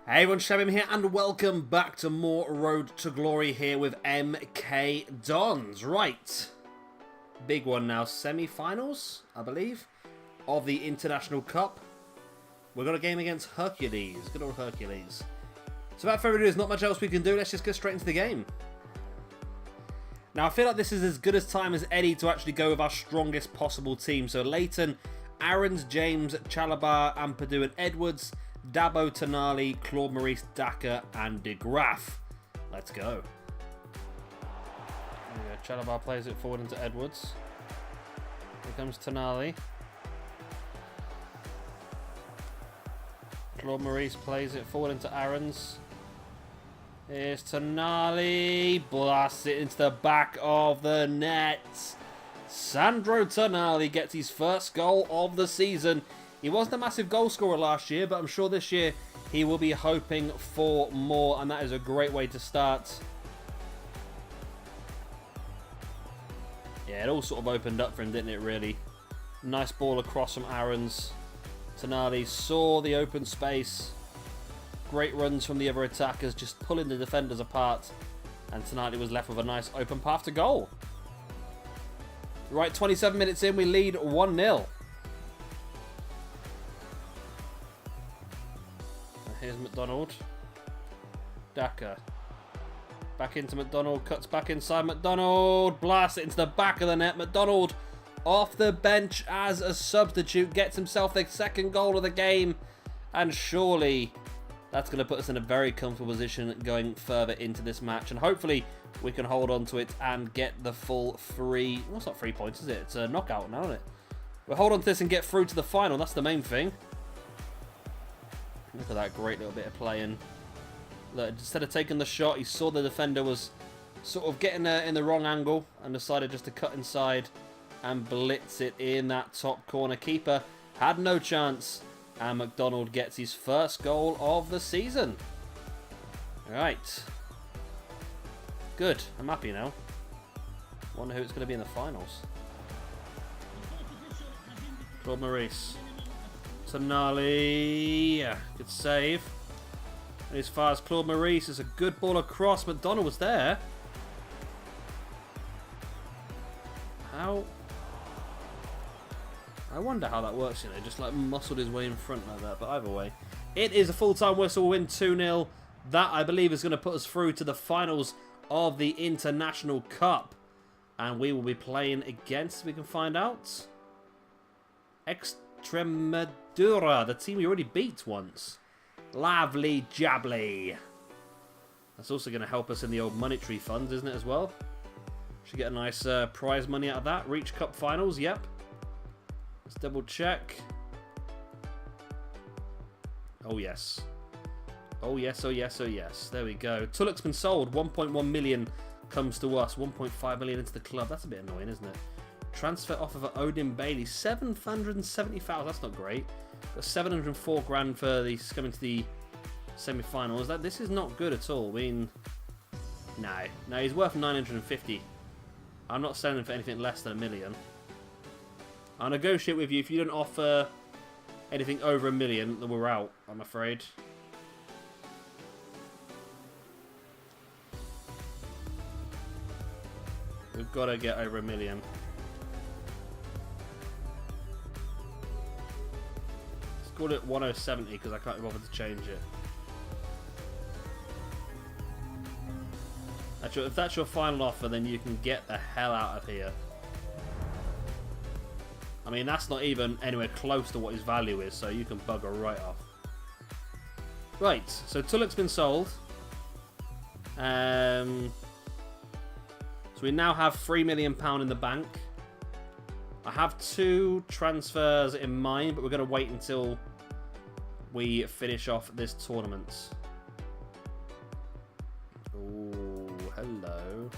Hey everyone, Shabim here, and welcome back to more Road to Glory here with MK Dons. Right, big one now, semi-finals, I believe, of the International Cup. We've got a game against Hercules, good old Hercules. So without further ado, there's not much else we can do, let's just go straight into the game. Now I feel like this is as good a time as any to actually go with our strongest possible team. So Leighton, Aarons, James, Chalobah, Ampadu and Edwards, Dabo, Tonali, Claude Maurice, Daka, and De Graaf. Let's go. Chalobah plays it forward into Edwards. Here comes Tonali. Claude Maurice plays it forward into Aarons. Here's Tonali. Blasts it into the back of the net. Sandro Tonali gets his first goal of the season. He wasn't a massive goal scorer last year, but I'm sure this year he will be hoping for more, and that is a great way to start. Yeah, it all sort of opened up for him, didn't it, really? Nice ball across from Aarons. Tonali saw the open space. Great runs from the other attackers, just pulling the defenders apart, and Tonali was left with a nice open path to goal. Right, 27 minutes in, we lead 1-0. Here's McDonald. Daka. Back into McDonald. Cuts back inside McDonald. Blasts it into the back of the net. McDonald off the bench as a substitute. Gets himself the second goal of the game. And surely that's going to put us in a very comfortable position going further into this match. And hopefully we can hold on to it and get the full three... Well, it's not 3 points, is it? It's a knockout now, isn't it? We'll hold on to this and get through to the final. That's the main thing. Look at that great little bit of playing. Look, instead of taking the shot, he saw the defender was sort of getting in the wrong angle and decided just to cut inside and blitz it in that top corner. Keeper had no chance, and McDonald gets his first goal of the season. Right. Good. I'm happy now. Wonder who it's going to be in the finals. Claude Maurice. Tonali, good save. And as far as Claude Maurice, it's a good ball across. McDonald was there. How? I wonder how that works, you know, just like muscled his way in front like that. But either way, it is a full-time whistle, win 2-0. That, I believe, is going to put us through to the finals of the International Cup. And we will be playing against, we can find out, Extremadura, the team we already beat once. Lovely jabbly. That's also going to help us in the old monetary funds, isn't it, as well? Should get a nice prize money out of that. Reach Cup finals, yep. Let's double check. Oh, yes. Oh, yes, oh, yes, oh, yes. There we go. Tulloch's been sold. 1.1 million comes to us. 1.5 million into the club. That's a bit annoying, isn't it? Transfer offer for Odin Bailey, 770,000. That's not great. Got 704 grand for the coming to the semi-finals. This is not good at all. I mean, no, he's worth 950. I'm not selling him for anything less than $1 million. I'll negotiate with you if you don't offer anything over $1 million. Then we're out, I'm afraid. We've got to get over $1 million. Call it 1070 because I can't be bothered to change it. Actually, if that's your final offer, then you can get the hell out of here. I mean, that's not even anywhere close to what his value is, so you can bugger right off. Right, so Tulloch's been sold. So we now have £3 million in the bank. I have 2 transfers in mind, but we're going to wait until we finish off this tournament. Oh, hello.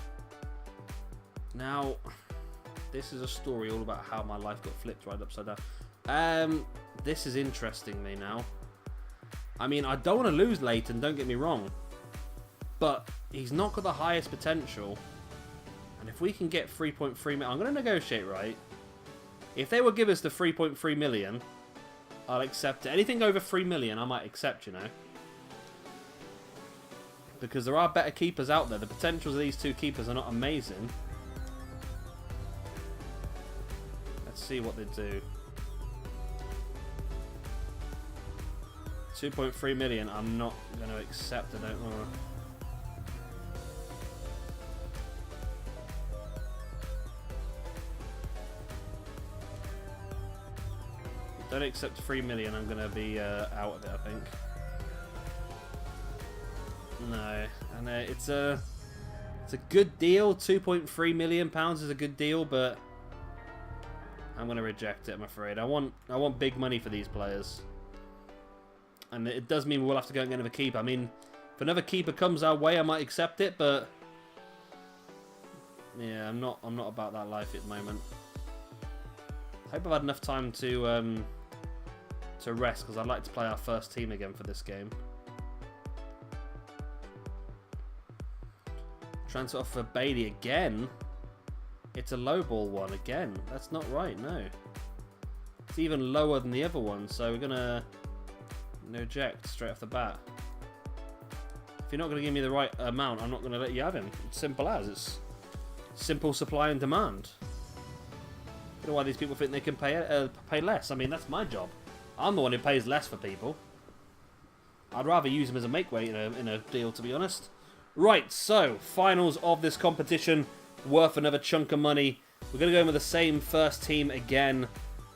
Now, this is a story all about how my life got flipped right upside down. This is interesting me now. I mean, I don't want to lose Leighton, don't get me wrong. But he's not got the highest potential. And if we can get 3.3 million, I'm going to negotiate, right? If they will give us the 3.3 million, I'll accept it. Anything over 3 million, I might accept, you know. Because there are better keepers out there. The potentials of these two keepers are not amazing. Let's see what they do. 2.3 million. I'm not going to accept. I don't know. Don't accept 3 million. I'm going to be out of it, I think. No, and it's a good deal. 2.3 million pounds is a good deal, but I'm going to reject it. I'm afraid. I want big money for these players, and it does mean we'll have to go and get another keeper. I mean, if another keeper comes our way, I might accept it, but yeah, I'm not about that life at the moment. I hope I've had enough time to rest, because I'd like to play our first team again for this game. Transfer off for Bailey again. It's a low ball one again. That's not right, no. It's even lower than the other one, so we're gonna eject straight off the bat. If you're not gonna give me the right amount, I'm not gonna let you have him. It's simple as. It's simple supply and demand. I don't know why these people think they can pay less. I mean, that's my job. I'm the one who pays less for people. I'd rather use him as a make weight in a deal, to be honest. Right, so finals of this competition, worth another chunk of money. We're going to go in with the same first team again.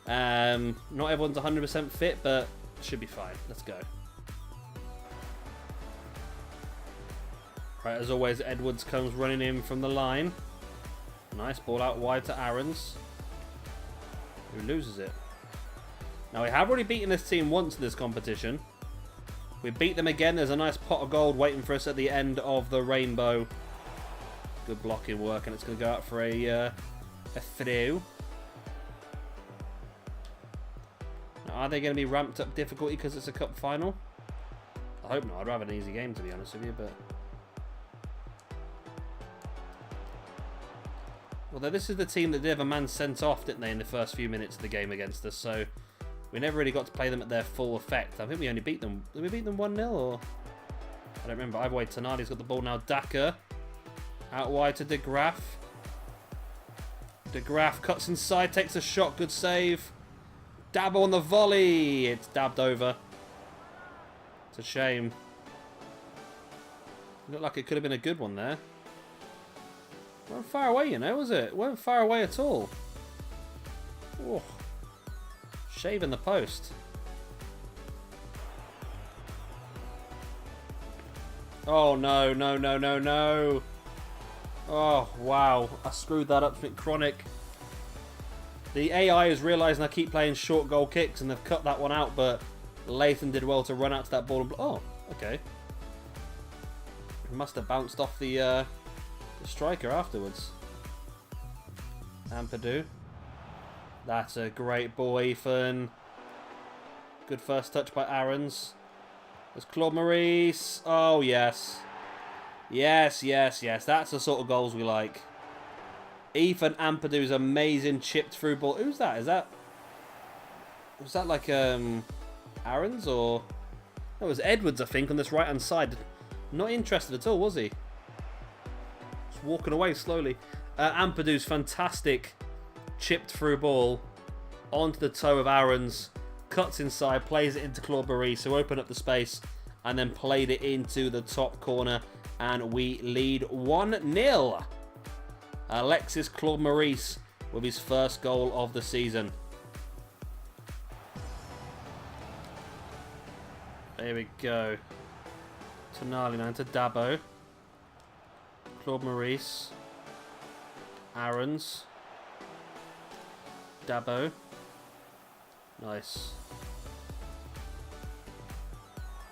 Not everyone's 100% fit, but should be fine. Let's go. Right, as always, Edwards comes running in from the line. Nice ball out wide to Aarons, who loses it. Now, we have already beaten this team once in this competition. We beat them again. There's a nice pot of gold waiting for us at the end of the rainbow. Good blocking work, and it's going to go out for a throw. Now, are they going to be ramped up difficulty because it's a cup final? I hope not. I'd rather an easy game, to be honest with you, but... Although this is the team that did have a man sent off, didn't they, in the first few minutes of the game against us, so... We never really got to play them at their full effect. I think we only beat them. Did we beat them 1-0 or? I don't remember. Either way, Tonali's got the ball now. Daka. Out wide to De Graaf. De Graaf cuts inside, takes a shot. Good save. Dabo on the volley. It's dabbed over. It's a shame. It looked like it could have been a good one there. It wasn't far away, you know, was it? It wasn't far away at all. Oh. Shaving the post. Oh, no, no, no, no, no. Oh, wow. I screwed that up. Chronic. The AI is realising I keep playing short goal kicks and they've cut that one out, but Latham did well to run out to that ball and... Oh, okay. It must have bounced off the striker afterwards. Ampadu. That's a great ball, Ethan. Good first touch by Aarons. There's Claude Maurice. Oh, yes. Yes, yes, yes. That's the sort of goals we like. Ethan Ampadu's amazing chipped through ball. Who's that? Is that... Was that like Aarons or... No, it was Edwards, I think, on this right-hand side. Not interested at all, was he? Just walking away slowly. Ampadu's fantastic... Chipped through ball onto the toe of Aarons, cuts inside, plays it into Claude Maurice, who opened up the space and then played it into the top corner, and we lead 1-0. Alexis Claude Maurice with his first goal of the season. There we go. Tonali now to Dabo. Claude Maurice. Aarons. Dabo. Nice.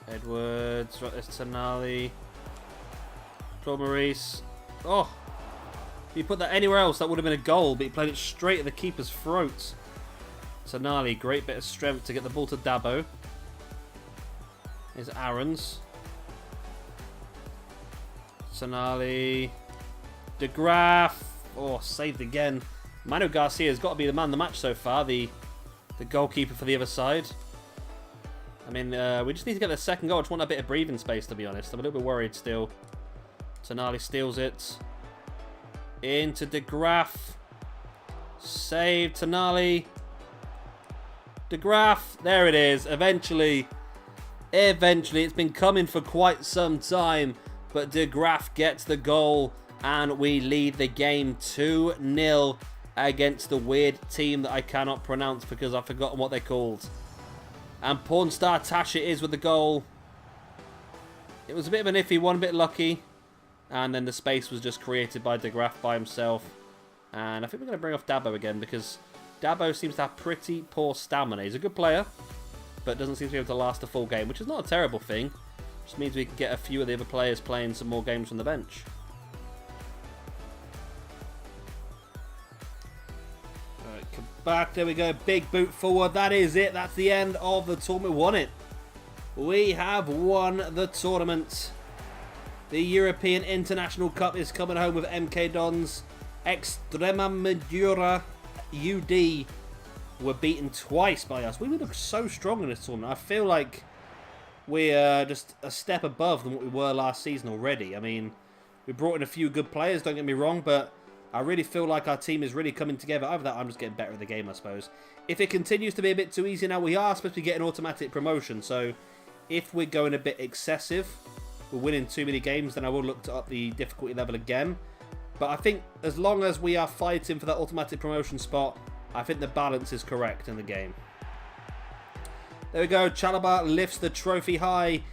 Edwards. Right, there's Tonali. Claude Maurice. Oh! If you put that anywhere else, that would have been a goal, but he played it straight at the keeper's throat. Tonali, great bit of strength to get the ball to Dabo. Here's Aarons. Tonali. De Graaf. Oh, saved again. Manu Garcia has got to be the man of the match so far, the goalkeeper for the other side. mean, we just need to get the second goal. I just want a bit of breathing space, to be honest. I'm a little bit worried still. Tonali steals it. Into De Graaf. Save Tonali. De Graaf. There it is. Eventually. It's been coming for quite some time. But De Graaf gets the goal. And we lead the game 2-0 against the weird team that I cannot pronounce because I've forgotten what they're called. And Pornstar Tash it is with the goal. It was a bit of an iffy one, a bit lucky. And then the space was just created by De Graaf by himself. And I think we're going to bring off Dabo again because Dabo seems to have pretty poor stamina. He's a good player, but doesn't seem to be able to last a full game, which is not a terrible thing. Just means we can get a few of the other players playing some more games from the bench. Alright, come back. There we go. Big boot forward. That is it. That's the end of the tournament. We won it. We have won the tournament. The European International Cup is coming home with MK Dons. Extremadura UD were beaten twice by us. We look so strong in this tournament. I feel like we're just a step above than what we were last season already. I mean, we brought in a few good players, don't get me wrong, but I really feel like our team is really coming together. Either that, I'm just getting better at the game, I suppose. If it continues to be a bit too easy now, we are supposed to be getting automatic promotion. So if we're going a bit excessive, we're winning too many games, then I will look to up the difficulty level again. But I think as long as we are fighting for that automatic promotion spot, I think the balance is correct in the game. There we go. Chalobah lifts the trophy high.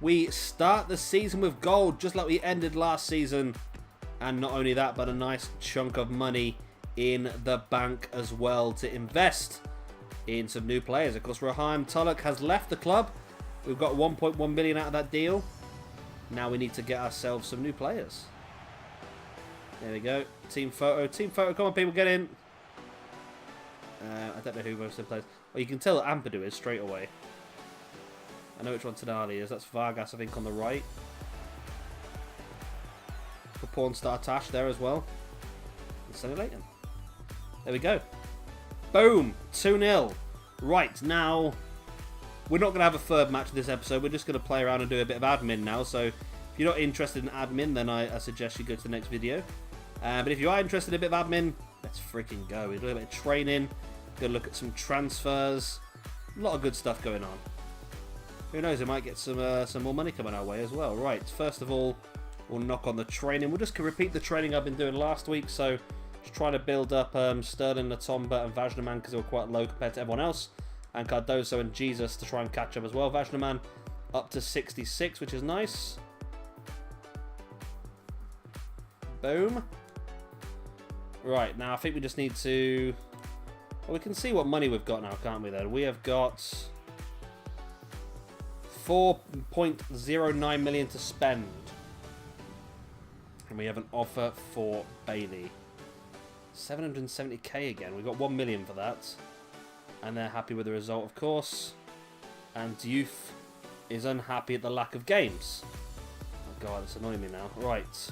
We start the season with gold, just like we ended last season. And not only that, but a nice chunk of money in the bank as well to invest in some new players. Of course, Raheem Tulloch has left the club. We've got 1.1 million out of that deal. Now we need to get ourselves some new players. There we go. Team photo. Team photo. Come on, people, get in. I don't know who most of the players. Well, you can tell that Ampadu is straight away. I know which one Tonali is. That's Vargas, I think, on the right. For Pornstar Tash there as well. And Sonny Layton. There we go. Boom. 2-0. Right, now we're not going to have a third match this episode. We're just going to play around and do a bit of admin now. So if you're not interested in admin, then I suggest you go to the next video. But if you are interested in a bit of admin, let's freaking go. We're doing a bit of training. Going to look at some transfers. A lot of good stuff going on. Who knows, we might get some more money coming our way as well. Right, first of all, we'll knock on the training. We'll just repeat the training I've been doing last week. So just trying to build up Sterling, Latomba and Vajnaman because they were quite low compared to everyone else. And Cardoso and Jesus to try and catch up as well. Vajnaman up to 66, which is nice. Boom. Right, now I think we just need to... Well, we can see what money we've got now, can't we then? We have got 4.09 million to spend. And we have an offer for Bailey. 770k again. We've got 1 million for that. And they're happy with the result, of course. And Youth is unhappy at the lack of games. Oh god, it's annoying me now. Right.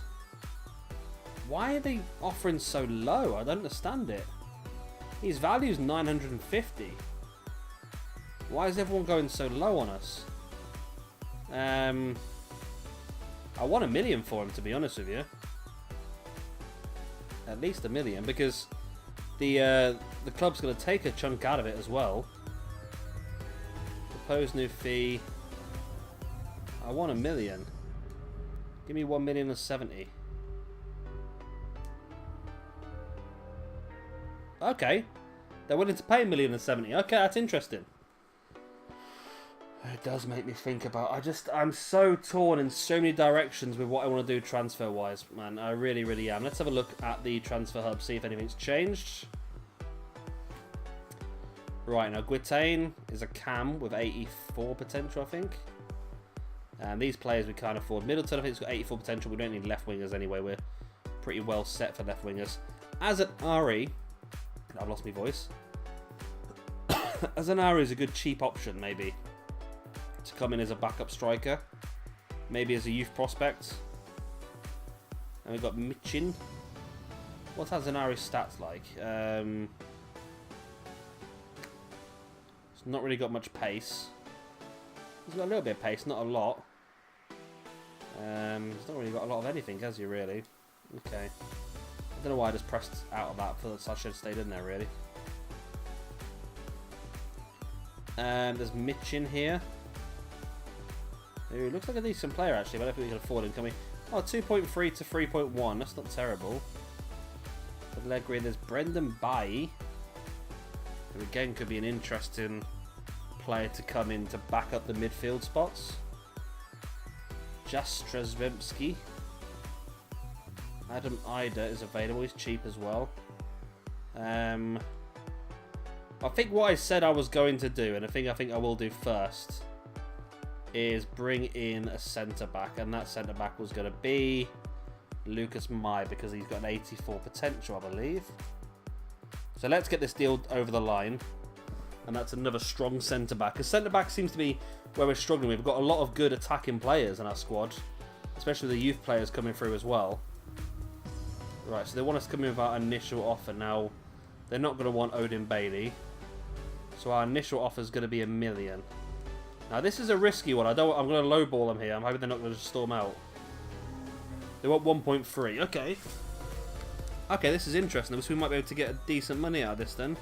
Why are they offering so low? I don't understand it. His value is 950. Why is everyone going so low on us? I want 1 million for him, to be honest with you. At least 1 million, because the club's going to take a chunk out of it as well. Proposed new fee. I want 1 million. Give me 1,070,000. Okay. They're willing to pay 1,070,000. Okay, that's interesting. It does make me think about... I'm so torn in so many directions with what I want to do transfer-wise, man. I really, really am. Let's have a look at the transfer hub, see if anything's changed. Right, now Guitain is a cam with 84 potential, I think. And these players we can't afford. Middleton, I think, has got 84 potential. We don't need left-wingers anyway. We're pretty well set for left-wingers. As an Ari... I've lost my voice. Azanari is a good cheap option, maybe. To come in as a backup striker. Maybe as a youth prospect. And we've got Michin. What's Azanari's stats like? It's not really got much pace. He's got a little bit of pace, not a lot. He's not really got a lot of anything, has he, really? Okay. I don't know why I just pressed out of that. I should have stayed in there, really. There's Mitch in here. Who looks like a decent player, actually, but I don't think we can afford him, can we? Oh, 2.3 to 3.1. That's not terrible. Allegri, there's Brendan Bailly, who again could be an interesting player to come in to back up the midfield spots. Jastrzębski. Adam Ida is available. He's cheap as well. I think what I said I was going to do, and I think I will do first, is bring in a centre-back, and that centre-back was going to be Lucas Mai, because he's got an 84 potential, I believe. So let's get this deal over the line, and that's another strong centre-back, because centre-back seems to be where we're struggling. We've got a lot of good attacking players in our squad, especially the youth players coming through as well. Right, so they want us to come in with our initial offer. Now, they're not going to want Odin Bailey, so our initial offer is going to be $1 million. Now, this is a risky one. I'm going to lowball them here. I'm hoping they're not going to storm out. They want 1.3. Okay. Okay, this is interesting. So we might be able to get a decent money out of this then.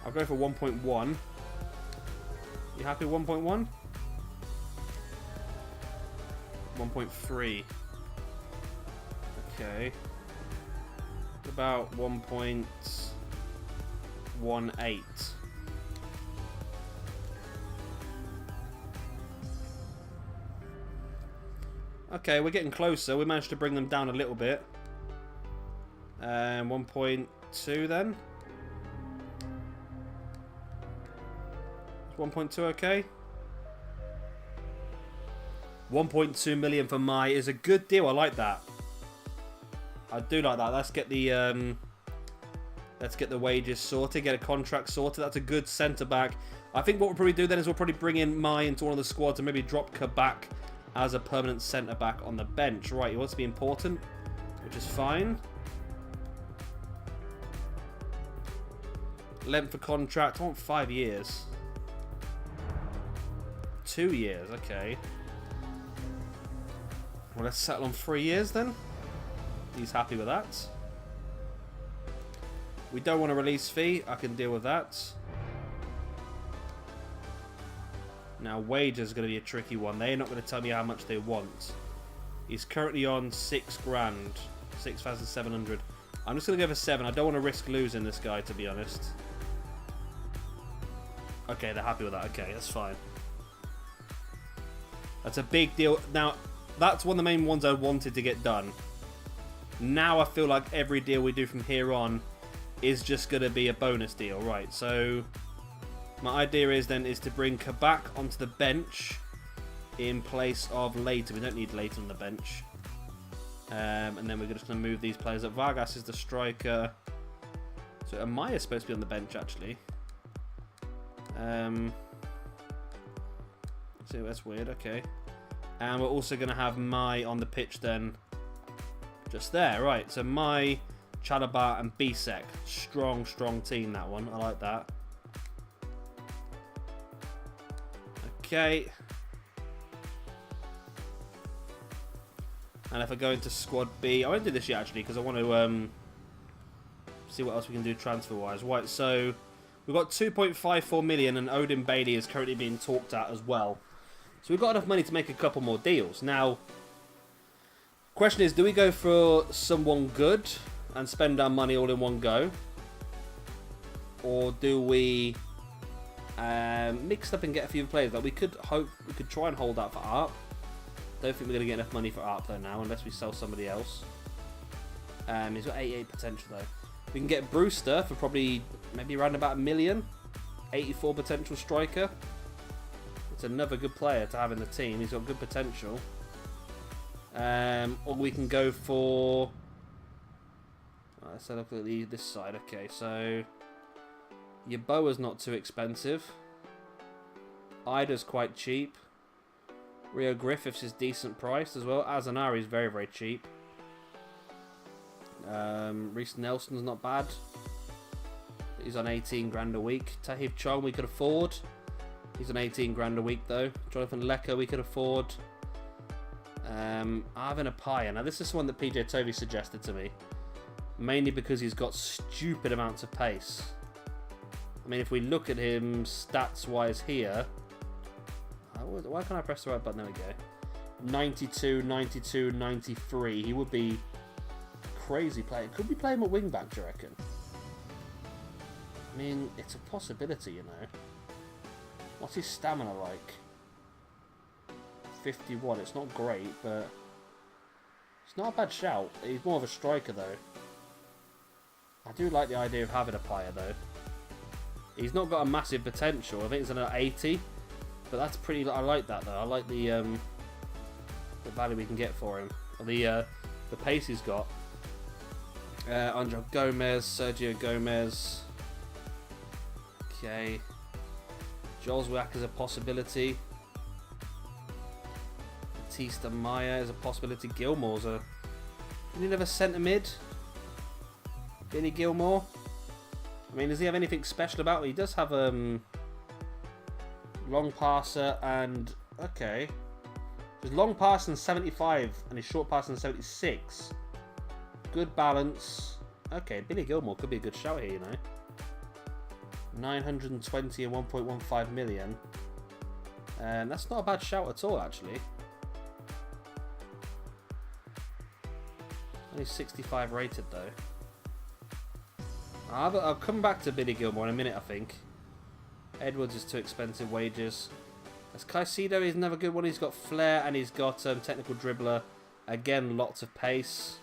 I'll go for 1.1. You happy with 1.1? 1.3. Okay. What about 1.18? Okay, we're getting closer. We managed to bring them down a little bit. 1.2 then. 1.2 okay? 1.2 million for Mai is a good deal. I like that. I do like that. Let's get the wages sorted, get a contract sorted. That's a good centre back. I think what we'll probably do then is we'll probably bring in Mai into one of the squads and maybe drop Kabak as a permanent centre back on the bench. Right, he wants to be important, which is fine. Length of contract. I want 5 years. 2 years, okay. Well, let's settle on 3 years then. He's happy with that. We don't want a release fee. I can deal with that. Now, wages is going to be a tricky one. They're not going to tell me how much they want. He's currently on 6 grand. 6,700. I'm just going to go for 7. I don't want to risk losing this guy, to be honest. Okay, they're happy with that. Okay, that's fine. That's a big deal. Now, that's one of the main ones I wanted to get done. Now I feel like every deal we do from here on is just going to be a bonus deal. Right, so my idea is to bring Kabak onto the bench in place of Leighton. We don't need Leighton on the bench. And then we're just going to move these players up. Vargas is the striker. So Amaya's supposed to be on the bench, actually. So that's weird, okay. And we're also going to have Mai on the pitch then. Just there, right. So Mai, Chalobah and Bisek. Strong, strong team, that one. I like that. Okay. And if I go into Squad B, I won't do this yet, actually, because I want to see what else we can do transfer-wise. Right, so we've got 2.54 million, and Odin Bailey is currently being talked at as well. So we've got enough money to make a couple more deals. Now, question is, do we go for someone good and spend our money all in one go? Or do we mix up and get a few players? Like we could try and hold that for ARP. Don't think we're going to get enough money for ARP though now, unless we sell somebody else. He's got 88 potential though. We can get Brewster for probably maybe around about $1 million. 84 potential striker. It's another good player to have in the team. He's got good potential. Or we can go for... let's look at this side. Okay, so Yeboah's not too expensive. Ida's quite cheap. Rio Griffiths is decent priced as well. Azanari is very, very cheap. Reece Nelson's not bad. He's on 18 grand a week. Tahith Chong we could afford. He's on 18 grand a week though. Jonathan Lecker we could afford. Arvin Appiah. Now this is one that PJ Tovey suggested to me. Mainly because he's got stupid amounts of pace. I mean, if we look at him stats-wise here... Why can't I press the right button? There we go. 92, 92, 93. He would be crazy playing. Could we play him at wing-back, do you reckon? I mean, it's a possibility, you know. What's his stamina like? 51. It's not great, but... It's not a bad shout. He's more of a striker, though. I do like the idea of having a Appiah, though. He's not got a massive potential. I think it's an 80. But that's pretty... I like that, though. I like the value we can get for him. Or the pace he's got. Angel Gomez, Sergio Gomez. Okay. Joswiak is a possibility. Batista Maya is a possibility. Gilmore's a... Didn't he have a centre mid? Billy Gilmore? I mean, does he have anything special about him? He does have long passer and... Okay. His long pass in 75 and his short pass in 76. Good balance. Okay, Billy Gilmore could be a good shout here, you know. 920 and 1.15 million. And that's not a bad shout at all, actually. Only 65 rated, though. I'll come back to Billy Gilmore in a minute, I think. Edwards is too expensive wages. As Caicedo is another good one. He's got flair and he's got technical dribbler. Again, lots of pace.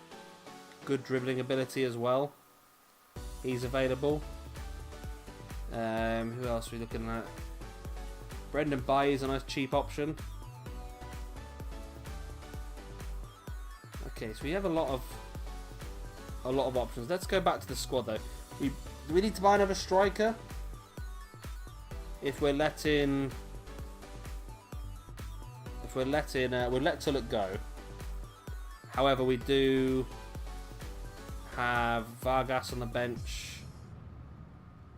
Good dribbling ability as well. He's available. Who else are we looking at? Brendan Bailly is a nice cheap option. Okay, so we have a lot of options. Let's go back to the squad though. Do we need to buy another striker? If we're letting... we'll let Tulloch go. However, we do have Vargas on the bench.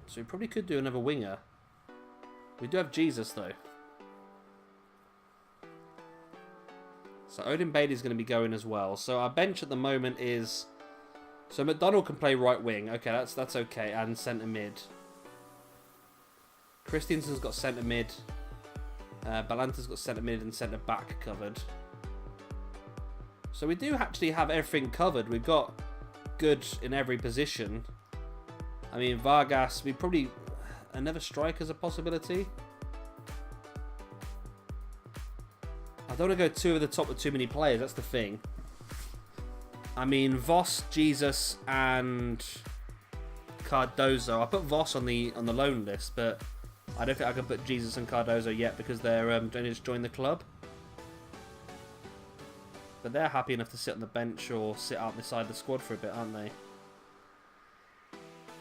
So we probably could do another winger. We do have Jesus, though. So Odin Bailey's going to be going as well. So our bench at the moment is... So McDonald can play right wing. Okay, that's okay. And centre mid. Christiansen's got centre mid. Balanta's got centre mid and centre back covered. So we do actually have everything covered. We've got good in every position. I mean, Vargas, we probably... Another striker's a possibility. I don't want to go two at the top with too many players. That's the thing. I mean, Voss, Jesus, and Cardozo. I put Voss on the loan list, but I don't think I can put Jesus and Cardozo yet because they're only just joined the club. But they're happy enough to sit on the bench or sit out beside the squad for a bit, aren't they?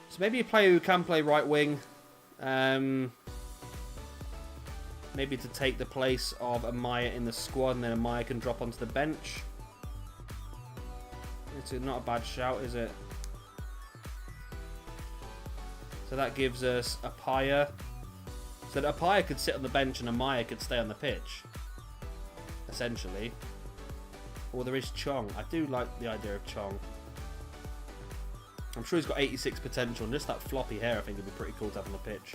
So maybe a player who can play right wing. Maybe to take the place of Amaya in the squad, and then Amaya can drop onto the bench. It's not a bad shout, is it? So that gives us Appiah. So that Appiah could sit on the bench and Amaya could stay on the pitch. Essentially. Or there is Chong. I do like the idea of Chong. I'm sure he's got 86 potential, and just that floppy hair I think would be pretty cool to have on the pitch.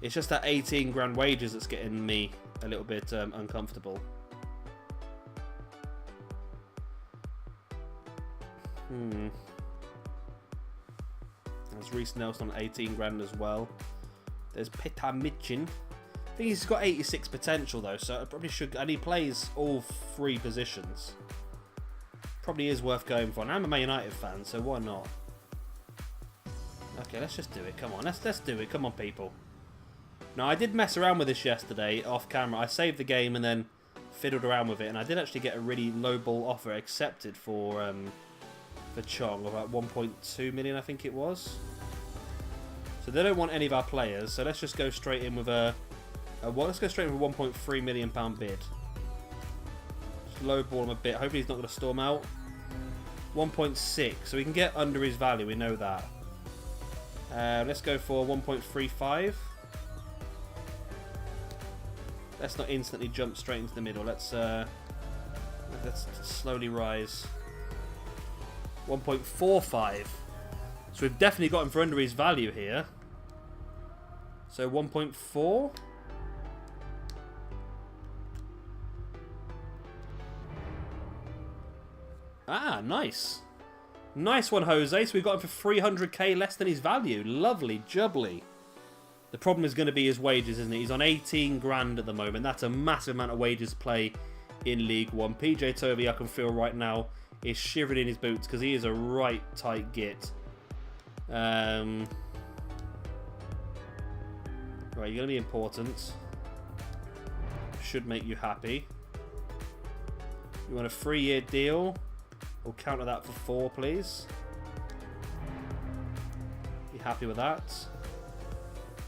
It's just that 18 grand wages that's getting me a little bit uncomfortable. There's Reece Nelson on 18 grand as well. There's Petar Michin. I think he's got 86 potential though, so I probably should... And he plays all three positions. Probably is worth going for. And I'm a Man United fan, so why not? Okay, let's just do it. Come on, let's do it. Come on, people. Now, I did mess around with this yesterday off camera. I saved the game and then fiddled around with it, and I did actually get a really low ball offer accepted for Chong, about 1.2 million, I think it was. So they don't want any of our players. So let's just go straight in with let's go straight in with a 1.3 million pound bid. Just low ball him a bit. Hopefully he's not going to storm out. 1.6. So we can get under his value. We know that. Let's go for 1.35. Let's not instantly jump straight into the middle. Let's slowly rise. 1.45. So we've definitely got him for under his value here. So 1.4. Ah, nice. Nice one, Jose. So we've got him for 300k less than his value. Lovely jubbly. The problem is going to be his wages, isn't it? He's on 18 grand at the moment. That's a massive amount of wages to play in League One. PJ Toby, I can feel right now, is shivering in his boots because he is a right tight git. Right, you're going to be important. Should make you happy. You want a 3-year deal? We'll counter that for 4, please. Be happy with that.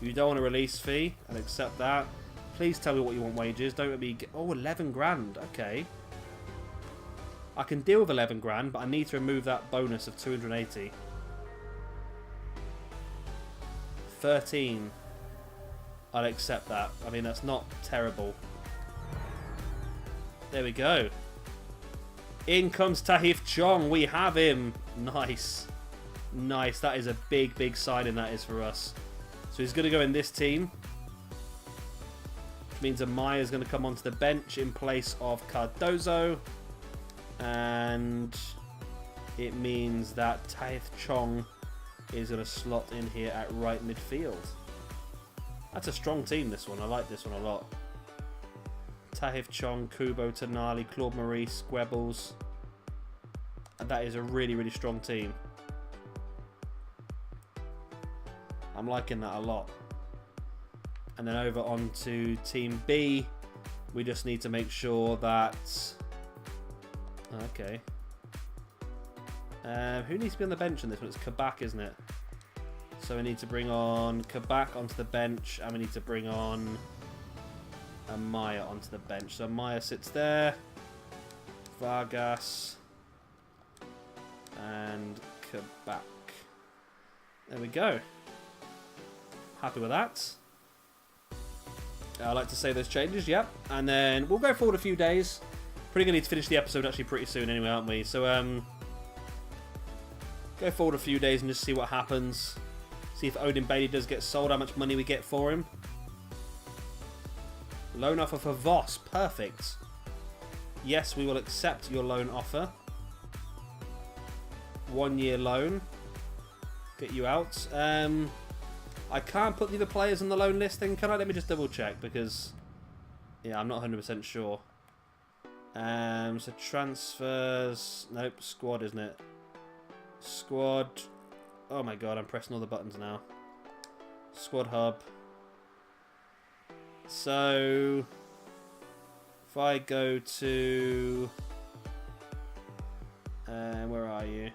You don't want a release fee. I'll accept that. Please tell me what you want wages. Don't let me get... Oh, 11 grand. Okay. I can deal with 11 grand, but I need to remove that bonus of 280. 13. I'll accept that. I mean, that's not terrible. There we go. In comes Tahith Chong. We have him. Nice. Nice. That is a big, big signing that is for us. So he's going to go in this team. Which means Amaya is going to come onto the bench in place of Cardozo. And it means that Tahith Chong is going to slot in here at right midfield. That's a strong team, this one. I like this one a lot. Tahith Chong, Kubo, Tonali, Claude Maurice, Squebbles. And that is a really, really strong team. I'm liking that a lot. And then over onto Team B. We just need to make sure that... Okay. Who needs to be on the bench in this one? It's Kabak, isn't it? So we need to bring on Kabak onto the bench. And we need to bring on... Amaya onto the bench. So Amaya sits there. Vargas. And Kabak. There we go. Happy with that. I like to say those changes, yep. And then we'll go forward a few days. Pretty gonna need to finish the episode actually pretty soon anyway, aren't we? So go forward a few days and just see what happens. See if Odin Bailey does get sold, how much money we get for him. Loan offer for Voss. Perfect. Yes, we will accept your loan offer. 1-year loan. Get you out. I can't put the other players on the loan list then, can I? Let me just double check because... Yeah, I'm not 100% sure. So transfers... Nope, squad, isn't it? Squad... Oh my god, I'm pressing all the buttons now. Squad hub. So... If I go to... where are you?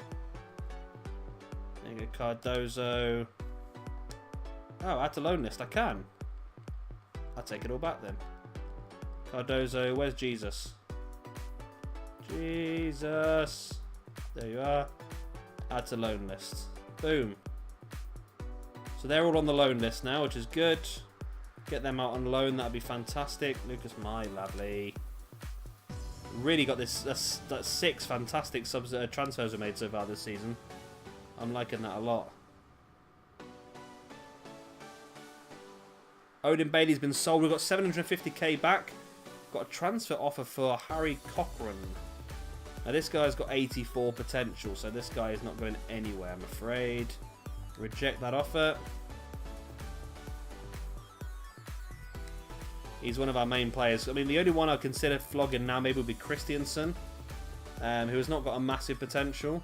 There you go, Cardozo... Oh, add to loan list. I can. I'll take it all back then. Cardozo, where's Jesus? Jesus. There you are. Add to loan list. Boom. So they're all on the loan list now, which is good. Get them out on loan. That'd be fantastic. Lucas Mai, lovely. Really got this. That's 6 fantastic transfers were made so far this season. I'm liking that a lot. Odin Bailey's been sold. We've got 750k back. Got a transfer offer for Harry Cochran. Now this guy's got 84 potential, so this guy is not going anywhere, I'm afraid. Reject that offer. He's one of our main players. I mean, the only one I'd consider flogging now maybe would be Christiansen, who has not got a massive potential.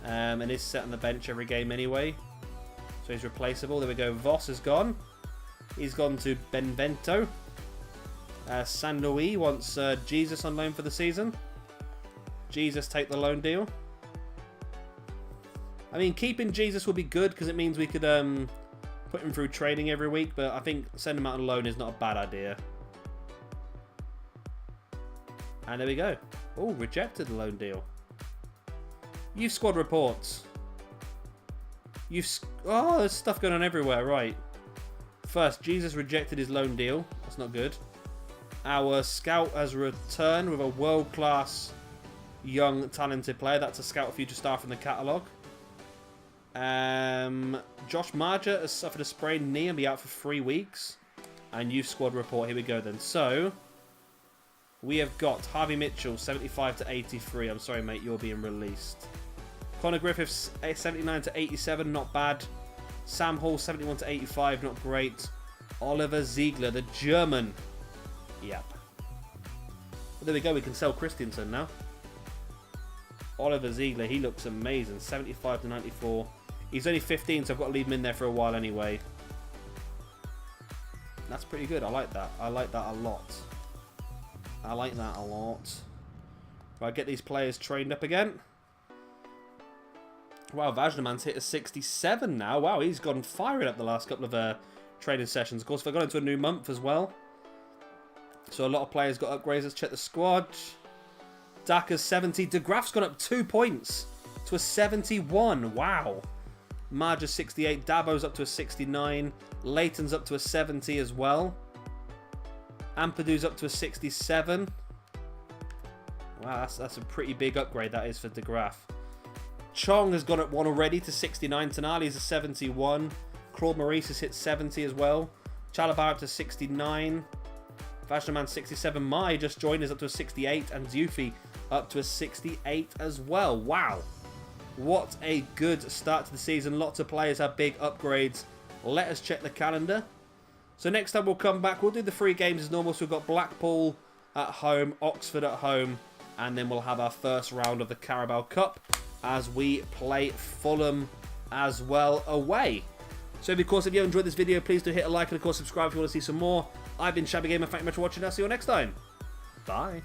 And is set on the bench every game anyway. So he's replaceable. There we go. Voss is gone. He's gone to Benvento. San Luis wants Jesus on loan for the season. Jesus, take the loan deal. I mean, keeping Jesus will be good because it means we could put him through training every week, but I think sending him out on loan is not a bad idea. And there we go. Oh, rejected the loan deal. Youth squad reports. Oh, there's stuff going on everywhere, right. First, Jesus rejected his loan deal. That's not good. Our scout has returned with a world-class, young, talented player. That's a scout future star from the catalogue. Josh Marger has suffered a sprained knee and be out for 3 weeks. And youth squad report. Here we go then. So, we have got Harvey Mitchell, 75 to 83. I'm sorry, mate, you're being released. Connor Griffiths, 79 to 87, not bad. Sam Hall, 71 to 85, not great. Oliver Ziegler, the German. Yep. But there we go, we can sell Christensen now. Oliver Ziegler, he looks amazing. 75 to 94. He's only 15, so I've got to leave him in there for a while anyway. That's pretty good, I like that. I like that a lot. I like that a lot. Right, get these players trained up again. Wow, Vajnaman's hit a 67 now. Wow, he's gone firing up the last couple of training sessions. Of course, we've gone into a new month as well. So a lot of players got upgrades. Let's check the squad. Daka's 70. De Graaf's gone up 2 points to a 71. Wow. Marge's 68. Dabo's up to a 69. Leighton's up to a 70 as well. Ampadu's up to a 67. Wow, that's a pretty big upgrade that is for De Graaf. Chong has gone up 1 already to 69. Tonali's a 71. Claude Maurice has hit 70 as well. Chalabar up to 69. Vajnaman 67. Mai just joined us up to a 68. And Zufi up to a 68 as well. Wow. What a good start to the season. Lots of players have big upgrades. Let us check the calendar. So next time we'll come back. We'll do the 3 games as normal. So we've got Blackpool at home, Oxford at home. And then we'll have our first round of the Carabao Cup as we play Fulham as well away. So of course, if you enjoyed this video, please do hit a like and of course subscribe if you want to see some more. I've been Shabby Gamer. Thank you much for watching. I'll see you all next time. Bye.